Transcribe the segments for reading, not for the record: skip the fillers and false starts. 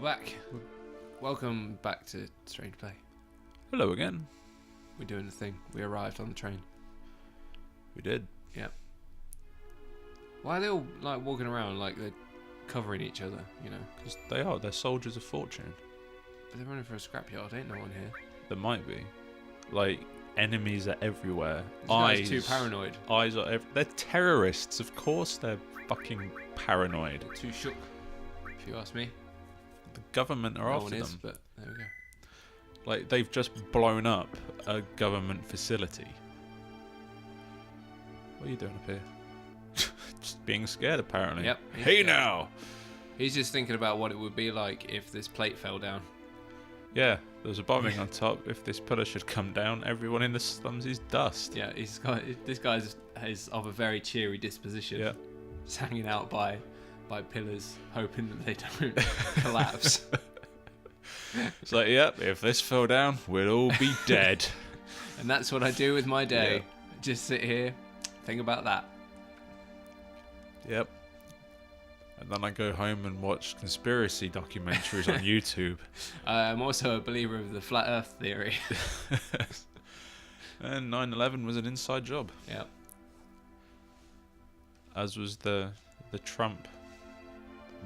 back. Welcome back to StrangePlay. Hello again. We're doing the thing. We arrived on the train. We did. Yep. Why are they all like walking around like they're covering each other, you know? Because they are. They're soldiers of fortune. But they're running for a scrapyard. Ain't no one here. There might be. Like, enemies are everywhere. This guy's too paranoid. Eyes are they're terrorists. Of course they're fucking paranoid. They're too shook, if you ask me. The government are No after one them. is, but there we go. Like, they've just blown up a government facility. What are you doing up here? Just being scared, apparently. Yep. Hey now! He's just thinking about what it would be like if this plate fell down. Yeah, there's a bombing on top. If this pillar should come down, everyone in the slums is dust. Yeah, this guy is of a very cheery disposition. Yeah. Just hanging out by pillars, hoping that they don't collapse. It's like, yep, if this fell down, we'd all be dead. And that's what I do with my day. Yeah. Just sit here, think about that. Yep. And then I go home and watch conspiracy documentaries on YouTube. I'm also a believer of the flat earth theory. And 9/11 was an inside job. Yeah. As was the Trump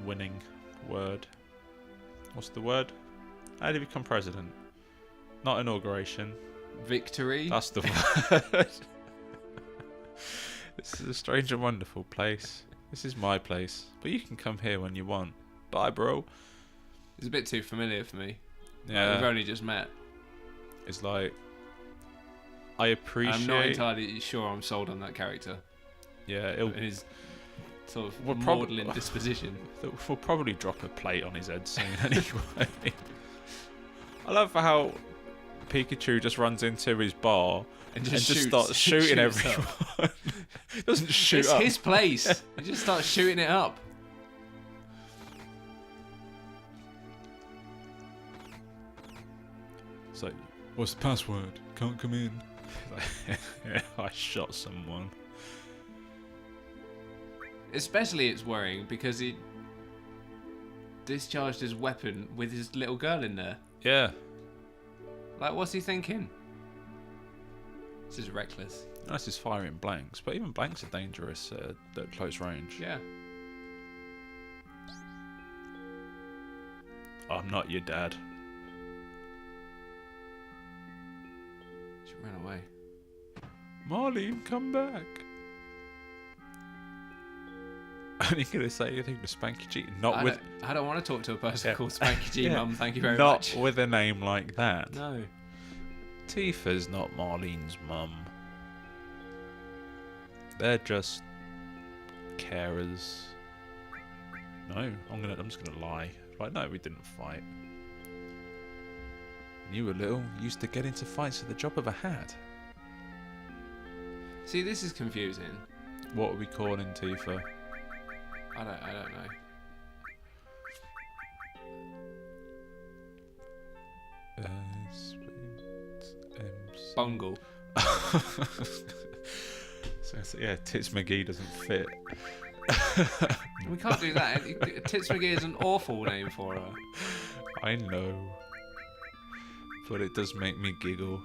winning word. What's the word? How did he become president? Not inauguration. Victory. That's the word. This is a strange and wonderful place. This is my place. But you can come here when you want. Bye, bro. It's a bit too familiar for me. Yeah. We've only just met. It's like, I appreciate... I'm not entirely sure I'm sold on that character. Yeah, it'll... And his sort of We'll maudlin disposition. We'll probably drop a plate on his head soon anyway. I love how Pikachu just runs into his bar and just starts shooting everyone. Doesn't shoot it's up. his place. He just starts shooting it up. It's like, what's the password? Can't come in. I shot someone. Especially it's worrying because he discharged his weapon with his little girl in there. Yeah. Like, what's he thinking? This is reckless. Unless he's firing blanks, but even blanks are dangerous at close range. Yeah. I'm not your dad. She ran away. Marlene, come back. I'm only going to say anything to Spanky G. I don't want to talk to a person called Spanky G, Yeah. Mum. Thank you very much. Not with a name like that. No. Tifa's not Marlene's mum. They're just carers. No, I'm just gonna lie. Like, no, we didn't fight. When you were little, you used to get into fights at the drop of a hat. See, this is confusing. What are we calling Tifa? I don't know. Bungle. So, yeah, Tits McGee doesn't fit. We can't do that. Tits McGee is an awful name for her. I know. But it does make me giggle.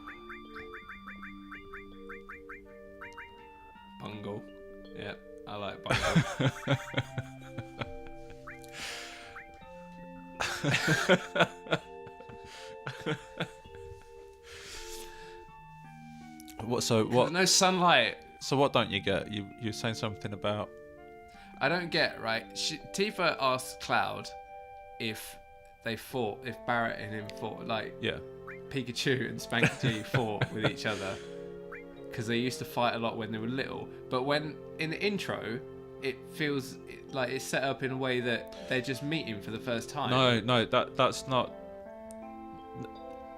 Bungle. Yeah, I like Bungle. What? There's no sunlight. So what don't you get? You're saying something about... I don't get, right? Tifa asked Cloud if Barrett and him fought, like Yeah. Pikachu and Spanky G fought with each other, because they used to fight a lot when they were little. But when in the intro, it feels like it's set up in a way that they're just meeting for the first time. No, that's not...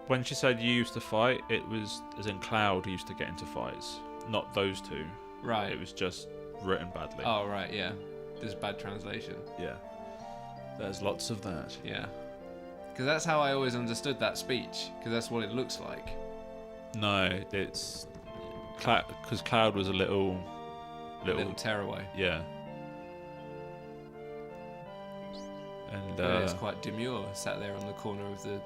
When she said you used to fight, it was as in Cloud used to get into fights, not those two. Right. It was just written badly. Oh, right, yeah. There's bad translation. Yeah. There's lots of that. Yeah. Because that's how I always understood that speech, because that's what it looks like. No, it's... Because Cloud was a little Little tearaway. Yeah. And it's quite demure, sat there on the corner of the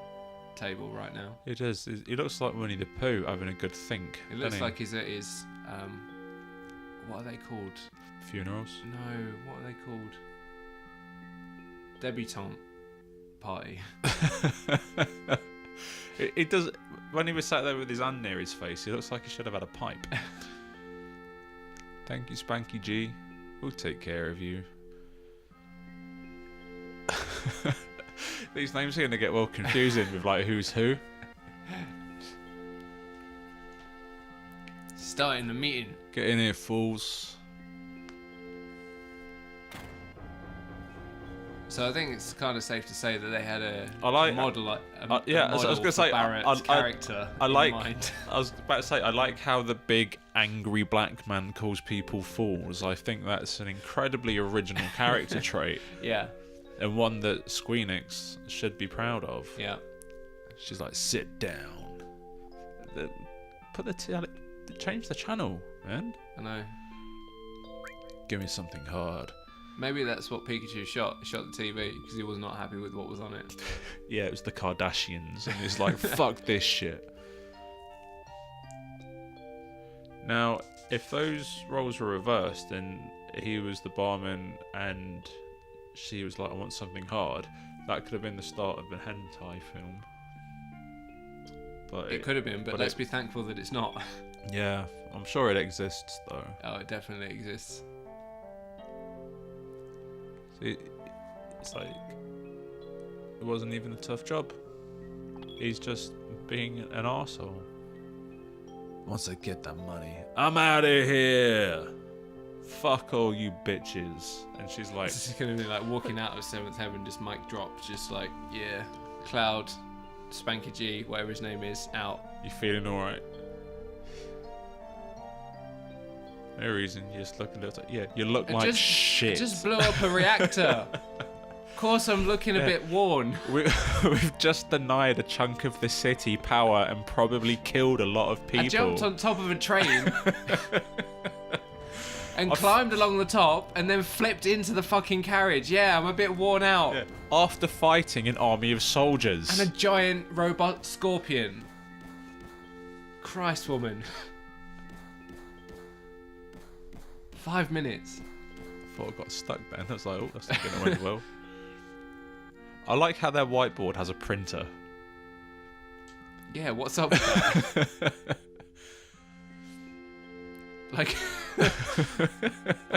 table right now. It does. He looks like Winnie the Pooh having a good think. It looks like he's at his what are they called? Funerals? No, what are they called? Debutante party. It does. When he was sat there with his hand near his face, he looks like he should have had a pipe. Thank you, Spanky G. We'll take care of you. These names are going to get well confusing with like who's who. Starting the meeting. Get in here, fools. So I think it's kind of safe to say that they had a model, I was going to say, Barrett's character in mind. I was about to say, I like how the big angry black man calls people fools. I think that's an incredibly original character trait. Yeah. And one that Squeenix should be proud of. Yeah. She's like, sit down. Change the channel, man. I know. Give me something hard. Maybe that's what Pikachu shot the TV because he was not happy with what was on it. Yeah, it was the Kardashians, and he's like, fuck this shit. Now, if those roles were reversed and he was the barman and she was like, I want something hard, that could have been the start of a hentai film. But it could have been, but let's be thankful that it's not. Yeah, I'm sure it exists though. Oh, it definitely exists. It's like, it wasn't even a tough job. He's just being an arsehole. Once I get that money, I'm out of here. Fuck all you bitches. And she's like, this is gonna be like walking out of Seventh Heaven, just mic drop, just like, yeah, Cloud, Spanky G, whatever his name is, out. You feeling alright? No reason, you just look a little. Yeah, you look like shit. Just blew up a reactor. Of course, I'm looking a bit worn. We've just denied a chunk of the city power and probably killed a lot of people. I jumped on top of a train and climbed along the top and then flipped into the fucking carriage. Yeah, I'm a bit worn out. Yeah. After fighting an army of soldiers. And a giant robot scorpion. Christ, woman. 5 minutes. I thought I got stuck then. I was like, oh, that's not going to end well. I like how their whiteboard has a printer. Yeah, what's up with that? Like,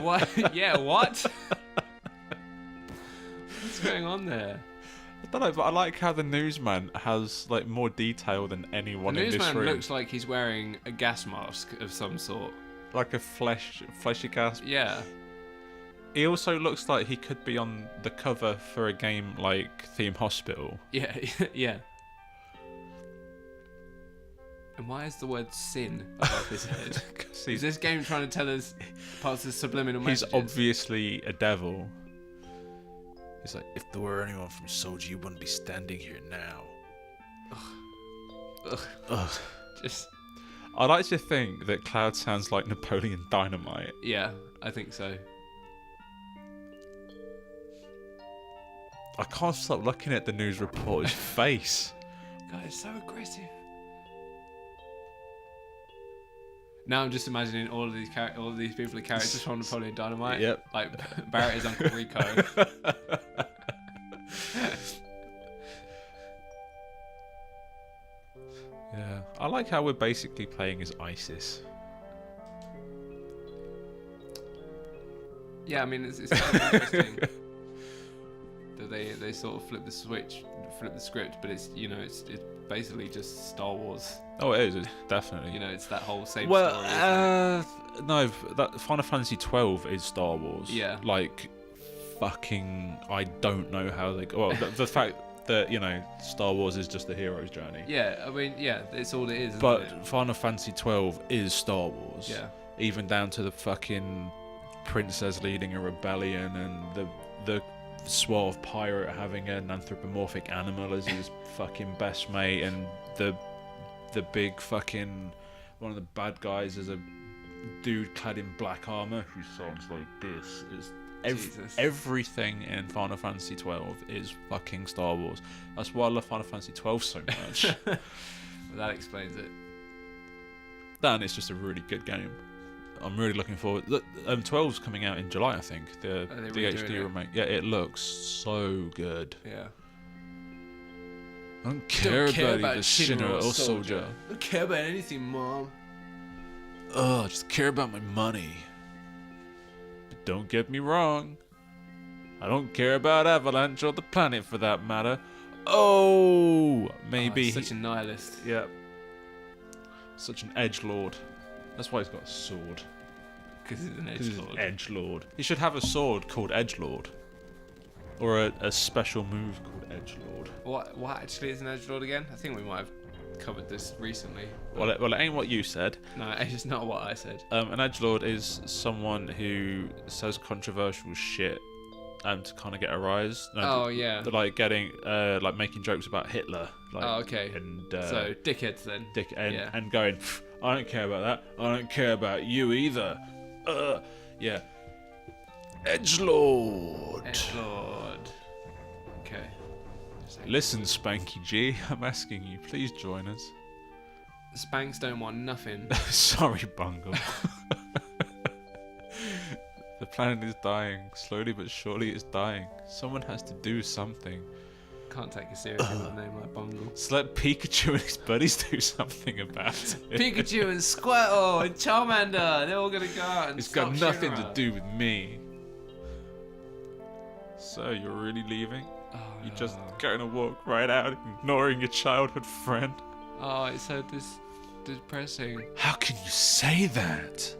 what? Yeah, what? What's going on there? I don't know, but I like how the newsman has like more detail than anyone in this room. The newsman looks like he's wearing a gas mask of some sort. Like a fleshy gas. Yeah. He also looks like he could be on the cover for a game like Theme Hospital. Yeah, yeah. And why is the word sin above his head? Is this game trying to tell us parts of subliminal messages? He's obviously a devil. He's like, if there were anyone from Soji, you wouldn't be standing here now. Ugh. Ugh. Just... I like to think that Cloud sounds like Napoleon Dynamite. Yeah, I think so. I can't stop looking at the news reporter's face. God, it's so aggressive. Now I'm just imagining all of these people are characters from Napoleon Dynamite. Yep. Like Barrett is Uncle Rico. Yeah, I like how we're basically playing as ISIS. Yeah, I mean it's kind of interesting that they sort of flip the script, but it's it's basically just Star Wars. Oh, it is. It's definitely. It's that whole same story. No, that Final Fantasy 12 is Star Wars. Yeah. Like, fucking, I don't know how they. Well, the fact that Star Wars is just the hero's journey. Yeah, I mean, yeah, it's all it is. But it? Final Fantasy 12 is Star Wars. Yeah. Even down to the fucking princess leading a rebellion and the suave pirate having an anthropomorphic animal as his fucking best mate, and the big fucking one of the bad guys is a dude clad in black armor who sounds like this. It's everything in Final Fantasy 12 is fucking Star Wars. That's why I love Final Fantasy 12 so much. Well, that explains it. And it's just a really good game. I'm really looking forward. 12's coming out in July, I think. The HD remake. Yeah, it looks so good. Yeah. I don't care about Shinra or Soldier. I don't care about anything, Mom. I just care about my money. But don't get me wrong. I don't care about Avalanche or the planet for that matter. Oh, maybe. Such a nihilist. Yeah. Such an edgelord. That's why he's got a sword. Because he's an edgelord. Edgelord. He should have a sword called Edgelord. Or a special move called Edgelord. What actually is an edgelord again? I think we might have covered this recently. Well, it ain't what you said. No, it's not what I said. An edgelord is someone who says controversial shit to kind of get a rise. Yeah. Like getting, like making jokes about Hitler. Like, okay. And so dickheads then. And going, I don't care about that. I don't care about you either. Yeah. Edgelord. Okay. Listen, Spanky G, I'm asking you, please join us. Spanks don't want nothing. Sorry, Bungle. The planet is dying. Slowly but surely it's dying. Someone has to do something. Can't take you seriously with a name like Bungle. Just let Pikachu and his buddies do something about it. Pikachu and Squirtle and Charmander, they're all gonna go out and it's got nothing Shinra. to do with me. So, you're really leaving? You're just going to walk right out, ignoring your childhood friend? Oh, it's so depressing. How can you say that?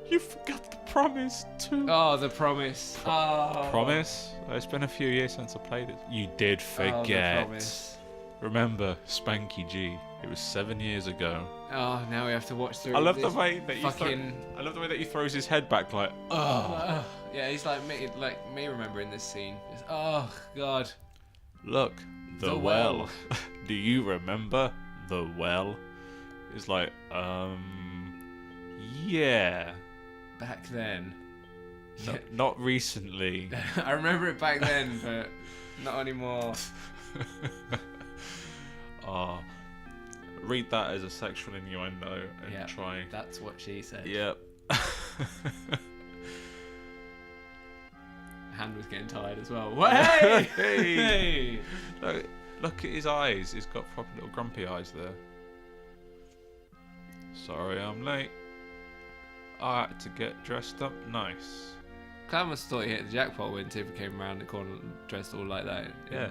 You forgot the promise, too. Oh, the promise. Oh. Promise? It's been a few years since I played it. You did forget. Oh, the promise. Remember, Spanky G. It was 7 years ago. Oh, now we have to watch through. I love the way that I love the way that he throws his head back, like, oh. Yeah, he's like me remembering this scene. Just, oh God. Look, the well. Do you remember the well? It's like, yeah. Back then. No, not recently. I remember it back then, but not anymore. Read that as a sexual innuendo and try. That's what she said. Yep. Hand was getting tired as well. Hey! Hey! Look at his eyes. He's got proper little grumpy eyes there. Sorry, I'm late. I had to get dressed up nice. I must have thought he hit the jackpot when Tifa came around the corner dressed all like that. Yeah.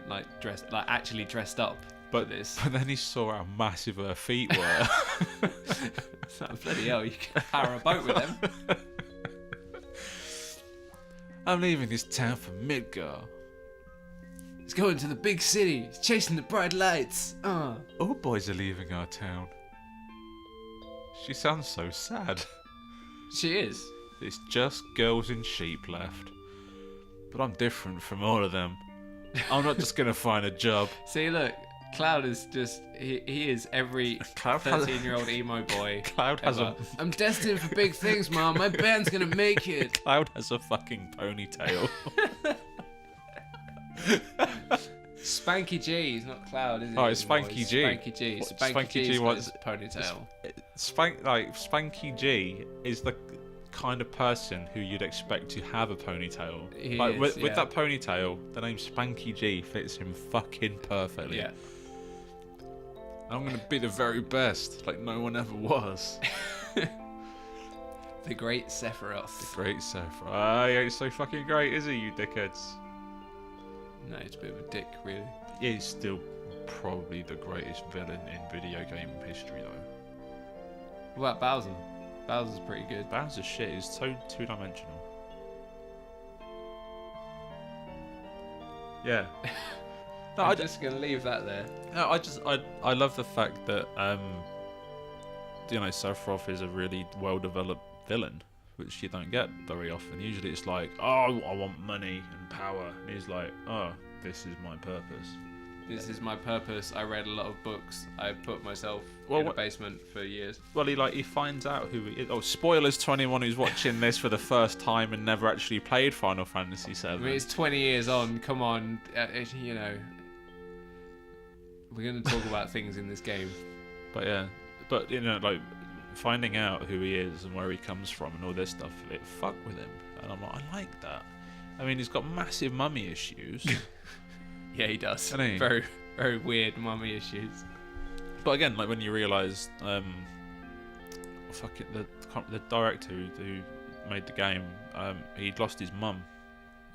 Actually dressed up. But then he saw how massive her feet were. It's like, bloody hell, you can power a boat with them. I'm leaving this town for Midgar. He's going to the big city. He's chasing the bright lights. All boys are leaving our town. She sounds so sad. She is. It's just girls and sheep left. But I'm different from all of them. I'm not just going to find a job. See, look. Cloud is just, he is every 13-year-old emo boy. Cloud has I'm destined for big things, Mom. My band's gonna make it. Cloud has a fucking ponytail. Spanky G, he's not Cloud, is he? Oh, it's Spanky G. Spanky G. Spanky G wants a ponytail. Spanky G is the kind of person who you'd expect to have a ponytail. With that ponytail, the name Spanky G fits him fucking perfectly. Yeah. I'm gonna be the very best, like no one ever was. The great Sephiroth. The great Sephiroth. He ain't so fucking great, is he, you dickheads? No, he's a bit of a dick, really. He's still probably the greatest villain in video game history, though. What about Bowser? Bowser's pretty good. Bowser's shit is so two-dimensional. Yeah. No, I'm just gonna leave that there. No, I love the fact that Sephiroth is a really well-developed villain, which you don't get very often. Usually it's like, oh, I want money and power, and he's like, oh, this is my purpose. This is my purpose. I read a lot of books. I put myself in a basement for years. Well, he finds out who he is. Oh, spoilers to anyone who's watching this for the first time and never actually played Final Fantasy VII. I mean, it's 20 years on. Come on, you know. We're going to talk about things in this game. But yeah, you know, like finding out who he is and where he comes from and all this stuff, it fucked with him. And I'm like, I like that. I mean, he's got massive mummy issues. Yeah, he does. He? Very, very weird mummy issues. But again, like when you realise, the director who made the game, he'd lost his mum.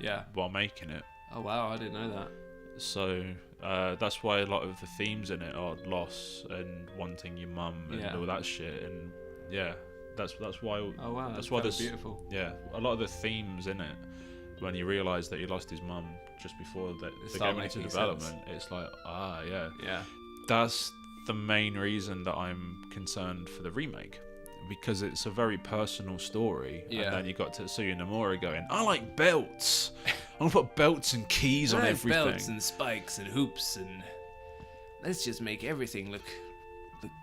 Yeah. While making it. Oh wow, I didn't know that. So that's why a lot of the themes in it are loss and wanting your mum and all that shit. And yeah, that's why. Oh wow, that's why there's beautiful. Yeah, a lot of the themes in it. When you realise that he lost his mum just before the game went into development, it's like, yeah. That's the main reason that I'm concerned for the remake, because it's a very personal story. Yeah. And then you got Tetsuya Nomura going, I like belts. I'm gonna put belts and keys on everything. Belts and spikes and hoops and let's just make everything look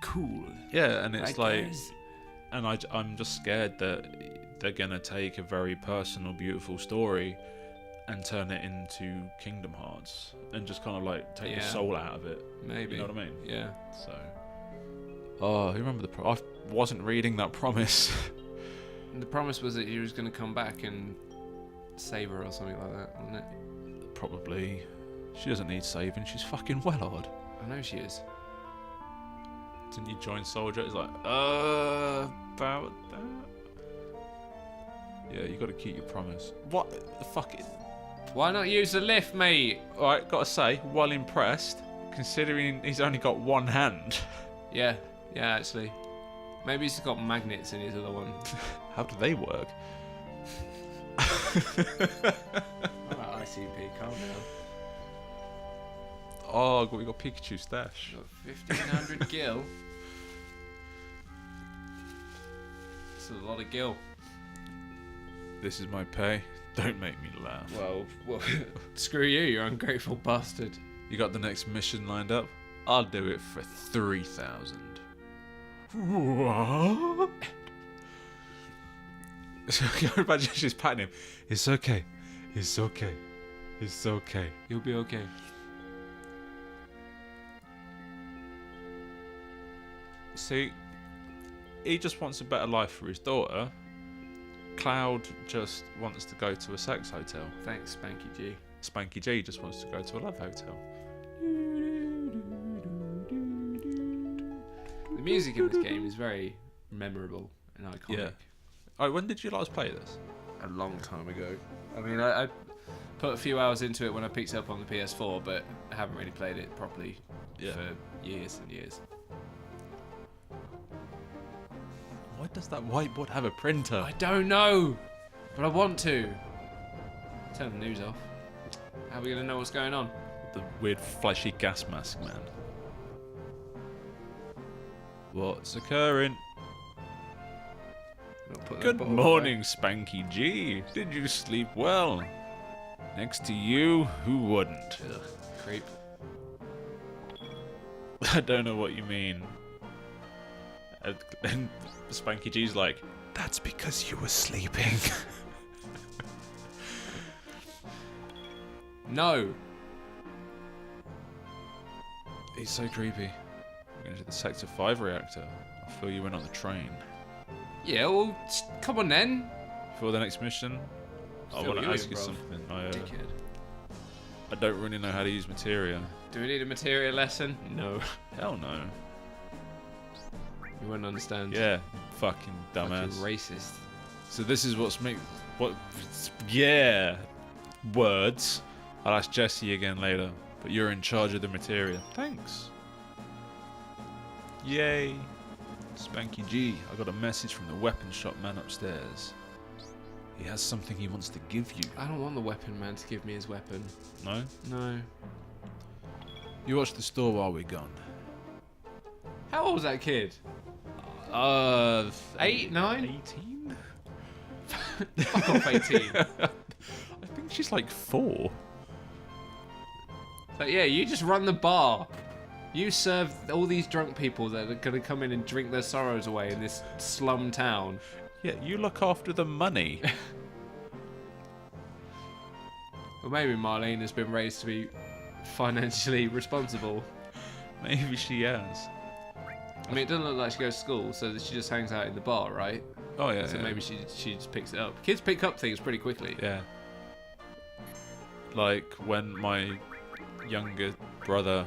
cool. Yeah, and it's like, guys? And I'm just scared that they're gonna take a very personal, beautiful story and turn it into Kingdom Hearts and just kind of like take the soul out of it. Maybe. You know what I mean? Yeah. So. Oh, you remember I wasn't reading that promise. The promise was that he was going to come back and save her or something like that, wasn't it? Probably. She doesn't need saving. She's fucking well-odd. I know she is. Didn't you join Soldier? It's like, about that. Yeah, you got to keep your promise. What the fuck? Why not use the lift, mate? Alright, gotta say, well impressed, considering he's only got one hand. Yeah, actually. Maybe he's got magnets in his other one. How do they work? Alright, ICP, calm down. Oh, we got Pikachu stash. Got 1500 gil. That's a lot of gil. This is my pay. Don't make me laugh. Well, screw you, you ungrateful bastard. You got the next mission lined up? I'll do it for 3,000. What? So imagine she's patting him. It's okay. It's okay. It's okay. You'll be okay. See, he just wants a better life for his daughter. Cloud just wants to go to a sex hotel. Thanks, Spanky G. Spanky G just wants to go to a love hotel. The music in this game is very memorable and iconic. Yeah. Oh, when did you last play this? A long time ago. I mean, I put a few hours into it when I picked it up on the PS4, but I haven't really played it properly for years and years. Why does that whiteboard have a printer? I don't know, but I want to. Turn the news off. How are we going to know what's going on? The weird fleshy gas mask man. What's occurring? Good morning, Spanky G. Did you sleep well? Next to you, who wouldn't? Ugh, creep. I don't know what you mean. And Spanky G's like, that's because you were sleeping. No. He's so creepy. We're going to the Sector 5 reactor. I'll fill you in on the train. Yeah, well, come on then. For the next mission, I want to ask you something. I don't really know how to use materia. Do we need a materia lesson? No. Hell no. You wouldn't understand. Yeah, fucking dumbass. Fucking racist. So this is yeah, words. I'll ask Jesse again later, but you're in charge of the materia. Thanks. Yay. Spanky G, I got a message from the weapon shop man upstairs. He has something he wants to give you. I don't want the weapon man to give me his weapon. No? No. You watch the store while we're gone. How old was that kid? 8, 9? 18? Fuck off, 18. I think she's like 4. But yeah, you just run the bar. You serve all these drunk people that are going to come in and drink their sorrows away in this slum town. Yeah, you look after the money. Well, maybe Marlene has been raised to be financially responsible. Maybe she has. I mean, it doesn't look like she goes to school, so she just hangs out in the bar, right? Oh, yeah. So yeah. maybe she just picks it up. Kids pick up things pretty quickly. Yeah. Like when my younger brother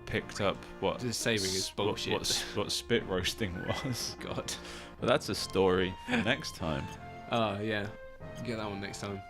picked up what... Just saving his bullshit. What spit roasting was. God. But that's a story for next time. Yeah. Get that one next time.